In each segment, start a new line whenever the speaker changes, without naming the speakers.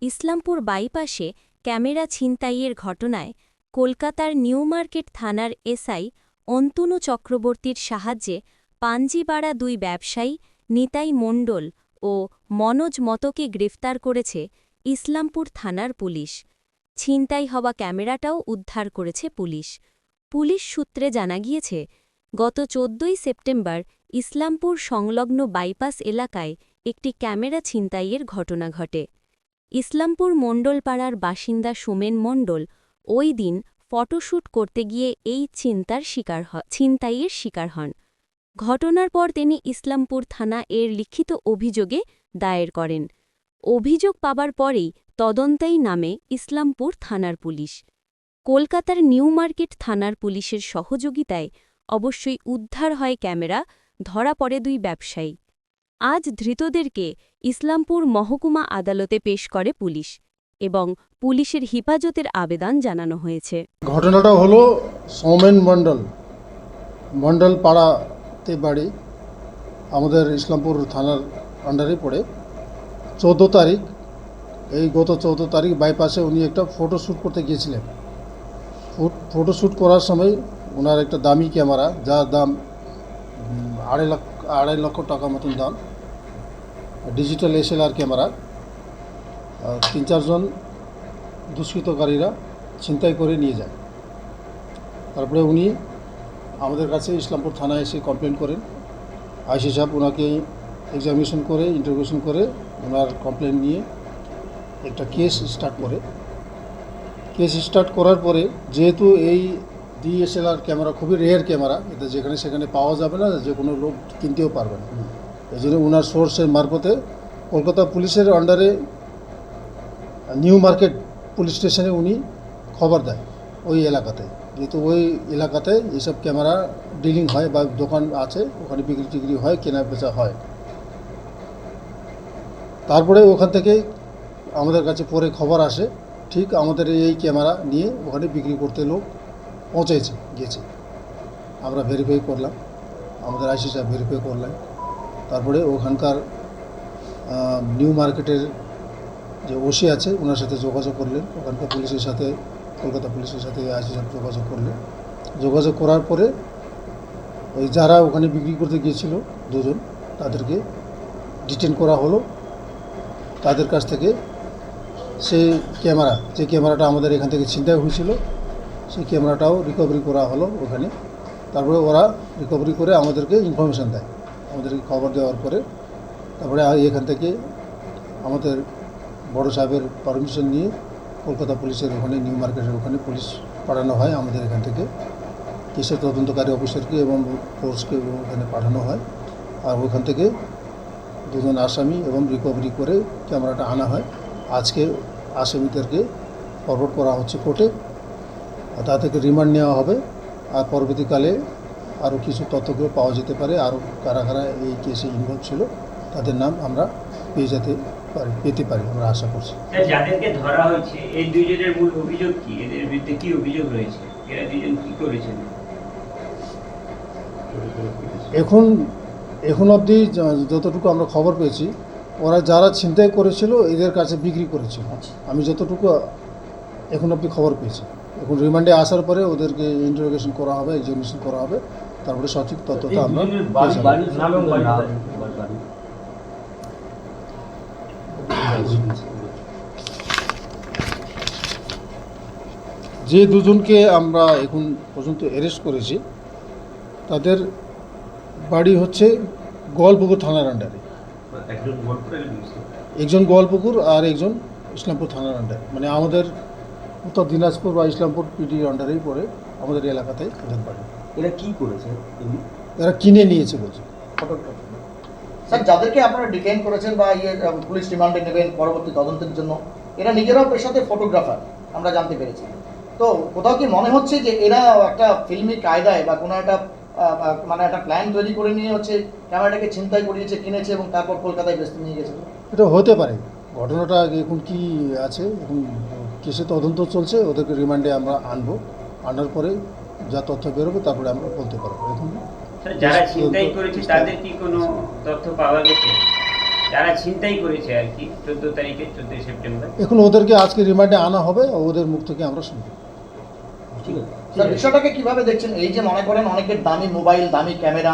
Islampur বাইপাসে camera ছিনতাইয়ের ঘটনায় কলকাতার নিউমার্কেট থানার এসআই অন্তনু চক্রবর্তীর সাহায্যে পাঞ্জিপাড়া দুই ব্যবসায়ী নিতাই মণ্ডল ও মনোজ মতকে গ্রেফতার করেছে ইসলামপুর থানার পুলিশ। ছিনতাই হওয়া ক্যামেরাটাও উদ্ধার করেছে পুলিশ। পুলিশ সূত্রে জানা গিয়েছে, গত ১৪ই সেপ্টেম্বর ইসলামপুর সংলগ্ন বাইপাস এলাকায় একটি ক্যামেরা ছিনতাইয়ের ঘটনা ঘটে। ইসলামপুর মণ্ডলপাড়ার বাসিন্দা সোমেন মণ্ডল ওই দিন ফটোশ্যুট করতে গিয়ে এই ছিনতাইয়ের শিকার হন। ঘটনার পর তিনি ইসলামপুর থানা এর লিখিত অভিযোগে দায়ের করেন। অভিযোগ পাবার পরেই তদন্তেই নামে ইসলামপুর থানার পুলিশ। কলকাতার নিউমার্কেট থানার পুলিশের সহযোগিতায় অবশ্যই উদ্ধার হয় ক্যামেরা, ধরা পড়ে দুই ব্যবসায়ী। আজ ধৃতদেরকে ইসলামপুর মহকুমা আদালতে পেশ করে পুলিশ এবং পুলিশের হেফাজতের আবেদন জানানো হয়েছে।
ঘটনাটা হলো সৌমেন মণ্ডল পাড়াতে বাড়ি, আমাদের ইসলামপুর থানার আন্ডারে পড়ে। 14 তারিখ, এই গত 14 তারিখ বাইপাসে উনি একটা ফটোশ্যুট করতে গিয়েছিলেন। ফটোশ্যুট করার সময় ওনার একটা দামি ক্যামেরা, যার দাম 2.5 লক্ষ টাকা মতন দাম, ডিজিটাল SLR ক্যামেরা, 3-4 জন দুষ্কৃতকারীরা ছিনতাই করে নিয়ে যায়। তারপরে উনি আমাদের কাছে ইসলামপুর থানায় এসে কমপ্লেন করেন। আইসি সাহেব ওনাকে এক্সামিনেশন করে, ইন্টারোগেশন করে ওনার কমপ্লেন নিয়ে একটা কেস স্টার্ট করার পরে, যেহেতু এই DSLR ক্যামেরা খুবই রেয়ার ক্যামেরা, এটা যেখানে সেখানে পাওয়া যাবে না, যে কোনো লোক কিনতেও পারবে না, এই জন্য ওনার সোর্সের মারফতে কলকাতা পুলিশের আন্ডারে নিউ মার্কেট পুলিশ স্টেশনে উনি খবর দেয় ওই এলাকাতে, যেহেতু ওই এলাকাতে এইসব ক্যামেরা ডিলিং হয় বা দোকান আছে, ওখানে বিক্রি টিক্রি হয়, কেনা বেচা হয়। তারপরে ওখান থেকে আমাদের কাছে পরে খবর আসে, ঠিক আমাদের এই ক্যামেরা নিয়ে ওখানে বিক্রি করতে লোক গিয়েছে। আমরা ভেরিফাই করলাম, আমাদের আইসি সাহেব ভেরিফাই করলেন। তারপরে ওখানকার নিউ মার্কেটের যে ওসি আছে ওনার সাথে যোগাযোগ করলেন, ওখানকার পুলিশের সাথে, কলকাতা পুলিশের সাথে আইসি সাহেব যোগাযোগ করলেন। যোগাযোগ করার পরে ওই যারা ওখানে বিক্রি করতে গিয়েছিল দুজন, তাদেরকে ডিটেন করা হলো। তাদের কাছ থেকে সেই যে ক্যামেরাটা আমাদের এখান থেকে ছিনতাই হয়েছিল, সেই ক্যামেরাটাও রিকভারি করা হলো ওখানে। তারপরে ওরা রিকভারি করে আমাদেরকে ইনফরমেশান দেয়। আমাদেরকে খবর দেওয়ার পরে তারপরে এখান থেকে আমাদের বড় সাহেবের পারমিশন নিয়ে কলকাতা পুলিশের ওখানে, নিউ মার্কেটের ওখানে পুলিশ পাঠানো হয়। আমাদের এখান থেকে কেসের তদন্তকারী অফিসারকে এবং ফোর্সকে ওখানে পাঠানো হয়। আর ওখান থেকে দুজন আসামি এবং রিকভারি করে ক্যামেরাটা আনা হয়। আজকে আসামিদেরকে ফরওয়ার্ড করা হচ্ছে কোর্টে, তা থেকে রিমান্ড নেওয়া হবে। আর পরবর্তীকালে আরও কিছু তথ্যগুলো পাওয়া যেতে পারে, আরও কারা কারা এই কেসে ইনভলভ ছিল তাদের নাম আমরা পেতে পারি, আমরা আশা করছি।
যাদেরকে ধরা হয়েছে এই দুইজনের মূল অভিযোগ কি? এদের বিরুদ্ধে কি অভিযোগ রয়েছে? এরা দুইজন কি করেছেন?
এখন অবধি যতটুকু আমরা খবর পেয়েছি, ওরা যারা ছিনতাই করেছিল এদের কাছে বিক্রি করেছিল। আমি যতটুকু এখন অবধি খবর পেয়েছি। এখন রিমান্ডে আসার পরে ওদেরকে ইন্টারোগেশন করা হবে, এক্সামিনেশন করা হবে, তারপরে সঠিক তথ্যটা আমরা যে দুজনকে আমরা এখন পর্যন্ত অ্যারেস্ট করেছি, তাদের বাড়ি হচ্ছে গোয়ালপুকুর থানার আন্ডারে। একজন গোয়ালপুকুর আর একজন ইসলামপুর থানার আন্ডারে, মানে আমাদের উত্তর দিনাজপুর বা ইসলামপুর পিডির আন্ডারেই পড়ে, আমাদের এলাকাতে এদের বাড়ি।
এরা কি করেছে?
এরা কিনে নিয়েছে বলছে।
স্যার, যাদেরকে আপনারা ডিটেইন করেছেন বা পুলিশ রিমান্ডে নেবেন পরবর্তী তদন্তের জন্য, এরা নিজেরাও পেশাতে ফটোগ্রাফার আমরা জানতে পেরেছি। তো কোথাও কি মনে হচ্ছে যে এরা একটা ফিল্মি কায়দায় বা কোনো একটা মানে একটা প্ল্যান তৈরি করে নিয়ে হচ্ছে ক্যামেরাটাকে ছিনতাই করিয়েছে, কিনেছে এবং তারপর কলকাতায় বেচতে নিয়ে গেছে?
এটা হতে পারে। ঘটনাটা এখন কি আছে, এখন কেসে তদন্ত চলছে, ওদেরকে রিমান্ডে আমরা আনার পরে যা তথ্য বেরোবে তারপরে আমরা বলতে পারবো। এখন
যারা ছিনতাই করেছে তাদের কি কোনো তথ্য পাওয়া গেছে? যারা ছিনতাই করেছে আর কি 14 তারিখে 14 সেপ্টেম্বর।
এখন ওদেরকে আজকে রিমান্ডে আনা হবে, ওদের মুখ থেকে আমরা শুনবো।
ঠিক আছে স্যার, বিষয়টাকে কিভাবে দেখছেন? এই যে মনে করেন অনেকের দামি মোবাইল, দামি ক্যামেরা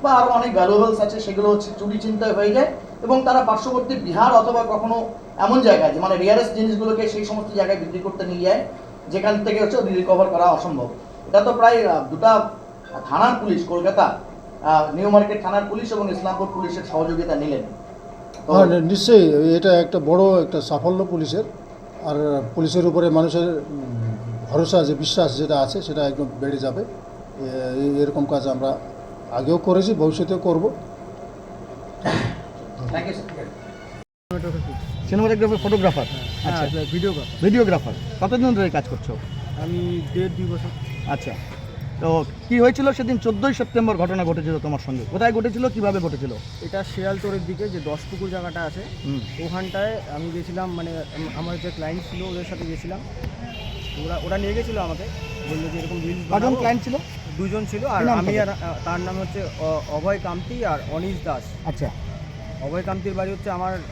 বা আরো অনেক ভ্যালুয়েবলস আছে, সেগুলো হচ্ছে চুরি চিন্তায় হয়ে যায় এবং তারা পার্শ্ববর্তী বিহার অথবা কখনো এমন জায়গায় যে মানে রিয়ারেস্ট জিনিসগুলোকে সেই সমস্ত জায়গায় বিক্রি করতে নিয়ে যায়, যেখান থেকে হচ্ছে রিকভার করা অসম্ভব। এটা তো প্রায় দুটা থানার পুলিশ, কলকাতা নিউ মার্কেট থানার পুলিশ এবং ইসলামপুর পুলিশের সহযোগিতা নিলেন। তো
হ্যাঁ, নিশ্চয়ই এটা একটা বড় একটা সাফল্য পুলিশের। আর পুলিশের উপরে মানুষের ভরসা, যে বিশ্বাস যেটা আছে, সেটা একদম বেড়ে যাবে। এরকম কাজ আমরা আগেও করেছি, ভবিষ্যতেও করব।
Thank you sir.
Cinematographer, photographer, আচ্ছা,
ভিডিওগ্রাফার।
ভিডিওগ্রাফার। কতদিন ধরে কাজ করছো?
আমি 1.5-2 বছর।
আচ্ছা, তো কি হয়েছিল সেদিন? 14ই সেপ্টেম্বর ঘটনা ঘটেছিল তোমার সঙ্গে। কোথায় ঘটেছিল, কিভাবে ঘটেছিল?
এটা শিয়ালতোড়ের দিকে যে 10 পুকুর জায়গাটা আছে, ওখানটায় আমি গেছিলাম, মানে আমার যে ক্লায়েন্ট ছিল ওদের সাথে গেছিলাম। ওরা নিয়ে গেছিলো আমাকে, বললো যে এরকম রিলস
কজন ক্লায়েন্ট ছিল?
2 জন ছিল, আর
কি নাম
আমি
তাদের?
আর তার নাম হচ্ছে অভয় কামতি আর অনিশ দাস।
আচ্ছা,
অভয় কামতির বাড়ি হচ্ছে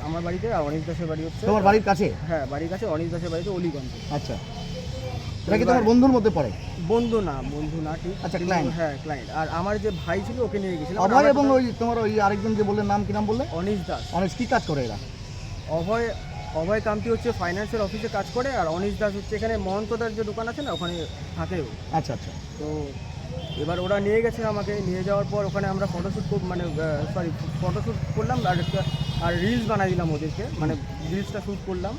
আমার বাড়িতে, আর অনিশ দাসের বাড়ি হচ্ছে
তোমার বাড়ির কাছে?
হ্যাঁ, বাড়ির কাছে। অনিশ দাসের বাড়িতে অলিগঞ্জে।
আচ্ছা, এটা কি তোমার বন্ধুর মধ্যে পড়ে?
বন্ধু না ঠিক।
আচ্ছা,
কিন্তু
client।
হ্যাঁ, ক্লায়েন্ট। আর আমার যে ভাই ছিল ওকে নিয়ে গেছিলাম।
অভয় এবং ওই তোমার ওই আরেকজন যে বললে, নাম কি নাম বললে?
অনিশ দাস।
অনেক কি কাজ করে এরা?
অভয় কামতি হচ্ছে ফাইন্যান্সিয়াল অফিসে কাজ করে, আর অনিশ দাস হচ্ছে এখানে মহন্তদার যে দোকান আছে না, ওখানে থাকে ও।
আচ্ছা আচ্ছা,
তো এবার ওরা নিয়ে গেছে আমাকে। নিয়ে যাওয়ার পর ওখানে আমরা ফটোশ্যুট করলাম, আর রিলস বানাই দিলাম ওদেরকে, মানে রিলসটা শ্যুট করলাম।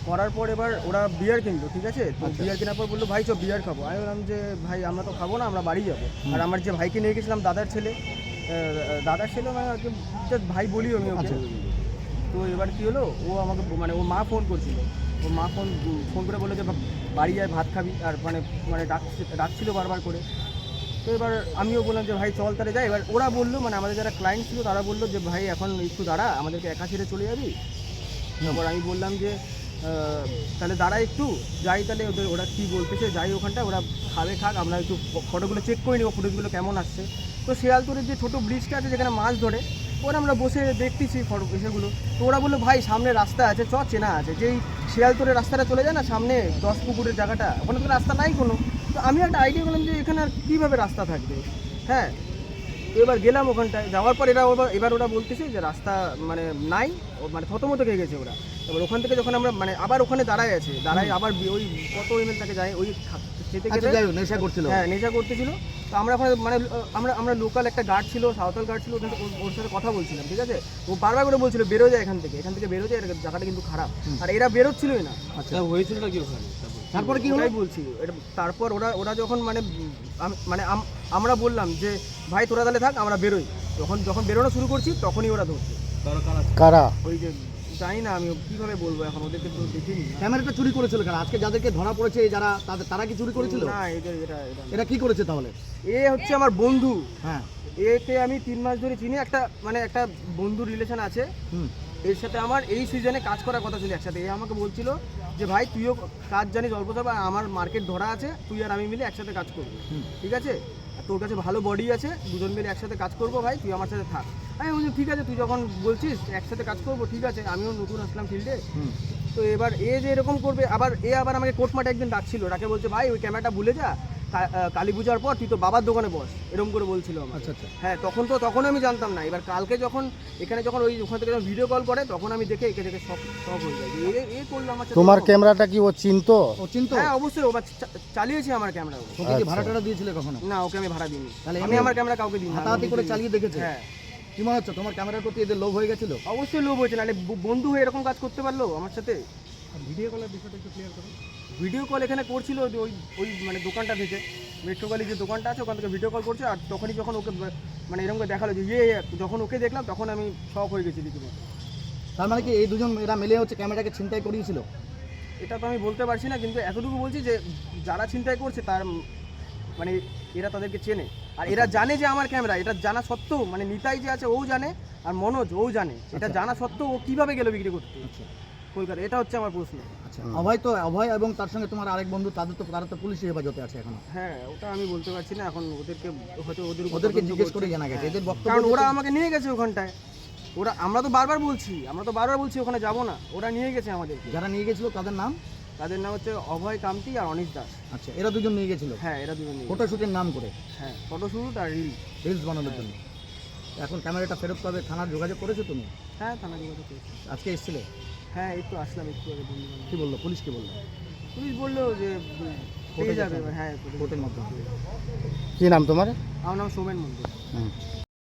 করার পর এবার ওরা বিয়ার কিনলো, ঠিক আছে? তো বিয়ার কেনার পর বললো, ভাই চো বিয়ার খাবো। আমি বললাম যে ভাই আমরা তো খাবো না, আমরা বাড়ি যাবো। আর আমার যে ভাইকে নিয়ে গেছিলাম, দাদার ছেলে মানে আর কি, just ভাই বলি আমি ওকে।
আচ্ছা।
তো এবার কি হলো, ও আমাকে মানে ওর মা ফোন করছিল। ওর মা ফোন করে বললো যে বাড়ি আয়, ভাত খাবি। আর মানে ডাকছিল বারবার করে। তো এবার আমিও বললাম যে ভাই চল তাহলে যাই। এবার ওরা বললো, মানে আমাদের যারা ক্লায়েন্ট ছিল তারা বললো যে ভাই এখন একটু দাঁড়া, আমাদেরকে একা ছেড়ে চলে যাবি। তারপর আমি বললাম যে তাহলে দাঁড়া একটু যাই, তাহলে ওরা কী বলতেছে যাই, ওখানটায় ওরা খাবে খাক, আমরা একটু ফটোগুলো চেক করে নিব, ফুটেজগুলো কেমন আসছে। তো শিয়ালতোড়ের যে ছোটো ব্রিজটা আছে যেখানে মাছ ধরে, ওরা আমরা বসে দেখতেছি ফটো এসেগুলো। তো ওরা বললো ভাই সামনে রাস্তা আছে, চেনা আছে, যেই শিয়ালতোড়ের রাস্তাটা চলে যায় না সামনে 10 পুকুরের জায়গাটা, ওখানে তো রাস্তা নাই কোনো। তো আমি একটা আইডিয়া করলাম যে এখানে আর কীভাবে রাস্তা থাকবে। হ্যাঁ, তো এবার গেলাম ওখানটায়। যাওয়ার পর এবার ওরা বলতেছে যে রাস্তা মানে নাই, মানে থতমতো খেয়ে গেছে ওরা। এবার ওখান থেকে যখন আমরা মানে আবার ওখানে দাঁড়ায় আবার ওই কত এমএল তাকে যায় ওই খেতে
আচ্ছা, যাই হোক, নেশা করছিল।
হ্যাঁ, নেশা করতেছিল। তো আমরা ওখানে মানে আমরা লোকাল একটা গার্ড ছিল, সাঁওতাল গার্ড ছিল, ওখান থেকে ওর সাথে কথা বলছিলাম, ঠিক আছে? ও বারবার করে বলছিল বেরো যায় এখান থেকে বেরো যায়, জায়গাটা কিন্তু খারাপ। আর এরা বেরোচ্ছিলই না।
আচ্ছা,
হয়েছিলটা কি ওখানে?
তারপরে কি হলো?
ওটাই বলছি। তারপর ওরা যখন মানে আমরা বললাম যে ভাই তোরা তাহলে থাক, আমরা বেরোই। যখন বেরোনো শুরু করছি তখনই ওরা ধরছে।
কারা?
ওই যে জানি না আমি কীভাবে বলবো, এখন ওদেরকে তো দেখিনি।
ক্যামেরাটা চুরি করেছিল কারা? আজকে যাদেরকে ধরা পড়েছে যারা, তারা কি চুরি করেছিল?
না,
এরা কি করেছে তাহলে?
এ হচ্ছে আমার বন্ধু।
হ্যাঁ,
একে আমি 3 মাস ধরে চিনি, একটা বন্ধুর রিলেশন আছে। এর সাথে আমার এই সিজনে কাজ করার কথা ছিল একসাথে। এ আমাকে বলছিল যে ভাই তুইও কাজ জানিস অল্প স্বল্প, আমার মার্কেট ধরা আছে, তুই আর আমি মিলে একসাথে কাজ করবো, ঠিক আছে? আর তোর কাছে ভালো বডি আছে, দুজন মিলে একসাথে কাজ করবো, ভাই তুই আমার সাথে থাক। আমি বলছি ঠিক আছে, তুই যখন বলছিস একসাথে কাজ করবো, ঠিক আছে। আমিও নতুন আসলাম ফিল্ডে। তো এবার যে এরকম করবে, আবার আমাকে কোর্টমাঠে একদিন ডাকছিল, ডাকে বলছে ভাই ওই ক্যামেরাটা ভুলে যা, কালী পূজার পর তুই তো বাবার দোকানে বস, এরকম করে বলছিল আমার।
আচ্ছা আচ্ছা,
হ্যাঁ, তখন আমি জানতাম না। এবার কালকে যখন ওখান থেকে ভিডিও কল করে, তখন আমি একে দেখে সব হয়ে যায়। এ করলো আমার সাথে।
তোমার ক্যামেরাটা কি ও চিনতো?
ও চিনতো?
হ্যাঁ, অবশ্যই। ও চালিয়েছে আমার ক্যামেরা।
ওকে কি ভাড়া টাড়া দিয়েছিলে কখনো?
না, ওকে আমি ভাড়া দিইনি।
তাহলে
আমি আমার ক্যামেরা কাউকে দিই না।
হাতাহাতি করে চালিয়ে দেখেছে?
হ্যাঁ।
কি মনে হচ্ছে তোমার ক্যামেরার প্রতি এদের লোভ হয়ে গেছিল?
অবশ্যই লোভ হয়েছে, নাহলে বন্ধু হয়ে এরকম কাজ করতে পারলো আমার সাথে। ভিডিও কলের বিষয়টা একটু ক্লিয়ার করো। ভিডিও কল এখানে করছিল ওই মানে দোকানটা থেকে, মেট্রো গলি যে দোকানটা আছে ওখান থেকে ভিডিও কল করছে। আর তখনই যখন ওকে মানে এরকম করে দেখালো যে যখন ওকে দেখলাম, তখন আমি শক হয়ে গেছি রীতিমতো।
তার মানে কি এই দুজন এরা মিলে হচ্ছে ক্যামেরাটাকে ছিনতাই করিয়েছিল?
এটা তো আমি বলতে পারছি না, কিন্তু এতটুকু বলছি যে যারা ছিনতাই করছে তার মানে এরা তাদেরকে চেনে। আর এরা জানে যে আমার ক্যামেরা, এটা জানা সত্ত্বেও, মানে নিতাই যে আছে ও জানে, আর মনোজ ও জানে, এটা জানা সত্ত্বেও ও কীভাবে গেল বিক্রি করতে কলকাতা? এটা হচ্ছে আমার প্রশ্ন।
আচ্ছা, অভয় এবং তার সঙ্গে তোমার আরেক বন্ধু, তারা তো পুলিশের হেফাজতে আছে এখনো।
হ্যাঁ, ওটা আমি বলতে পারছি না এখন। ওদেরকে হয়তো
ওদেরকে জিজ্ঞেস করে জানা গেছে এদের বক্তব্য।
কারণ ওরা আমাকে নিয়ে গেছে ওখানটায়। ওরা আমরা তো বারবার বলছি ওখানে যাব না, ওরা নিয়ে গেছে আমাদেরকে।
যারা নিয়ে গেছিল তাদের নাম?
তাদের নাম হচ্ছে অভয় কামতি আর অনিশ দাস।
আচ্ছা, এরা দুজন নিয়ে গেছিল
হ্যাঁ, এরা দুজন নিয়ে গেছে।
ফটোশুটের নাম করে,
হ্যাঁ, ফটোশুট আর
রিলস বানানোর জন্য। এখন ক্যামেরাটা ফেরত পাবে, থানার যোগাযোগ করেছো তুমি?
হ্যাঁ, থানা যোগাযোগ করেছি।
আজকে এসেছিলে?
হ্যাঁ, এই তো আসলাম একটু আগে বন্ধু।
কি বললো পুলিশ? কি বললো?
পুলিশ বললো যে
কোর্টে
পেয়ে যাবে।
যাবে।
হ্যাঁ,
কোর্টের মাধ্যমে। কি নাম তোমার?
আমার নাম সোমেন মন্দির।
হুম।